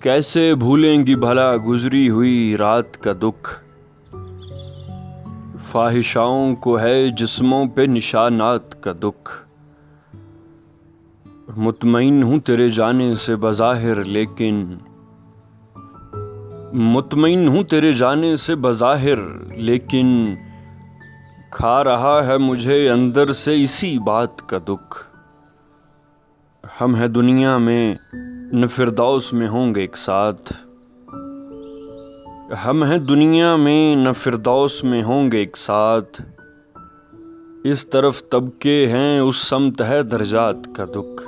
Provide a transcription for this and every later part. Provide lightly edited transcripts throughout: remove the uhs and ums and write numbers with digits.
कैसे भूलेंगी भला गुजरी हुई रात का दुख। ख्वाहिशाओं को है जिस्मों पे निशानात का दुख। मुतमईन हूँ तेरे जाने से बज़ाहिर लेकिन खा रहा है मुझे अंदर से इसी बात का दुख। हम हैं दुनिया में न फिरदौस में होंगे एक साथ। हम हैं दुनिया में न फिरदौस में होंगे एक साथ। इस तरफ तबके हैं उस समत है दर्जात का दुख।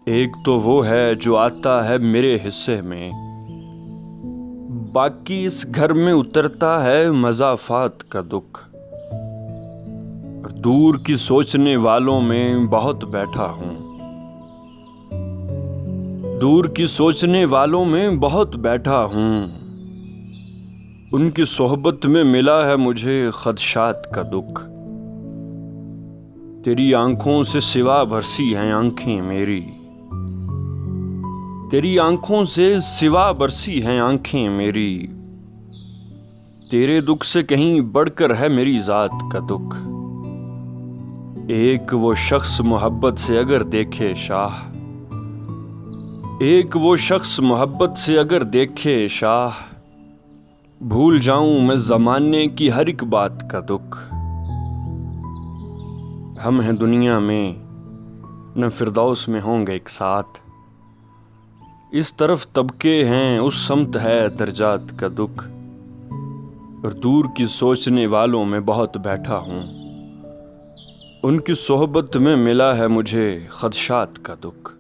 एक तो वो है जो आता है मेरे हिस्से में, बाकी इस घर में उतरता है मज़ाफ़ात का दुख। दूर की सोचने वालों में बहुत बैठा हूँ, दूर की सोचने वालों में बहुत बैठा हूँ। उनकी सोहबत में मिला है मुझे खदशात का दुख। तेरी आंखों से सिवा बरसी हैं आंखें मेरी, तेरी आंखों से सिवा बरसी हैं आंखें मेरी। तेरे दुख से कहीं बढ़कर है मेरी ज़ात का दुख। एक वो शख्स मोहब्बत से अगर देखे शाह, एक वो शख्स मोहब्बत से अगर देखे शाह, भूल जाऊं मैं ज़माने की हर एक बात का दुख। हम हैं दुनिया में न फिरदौस में होंगे एक साथ। इस तरफ तबके हैं उस समत है दर्जात का दुख। और दूर की सोचने वालों में बहुत बैठा हूँ, उनकी सोहबत में मिला है मुझे खदशात का दुख।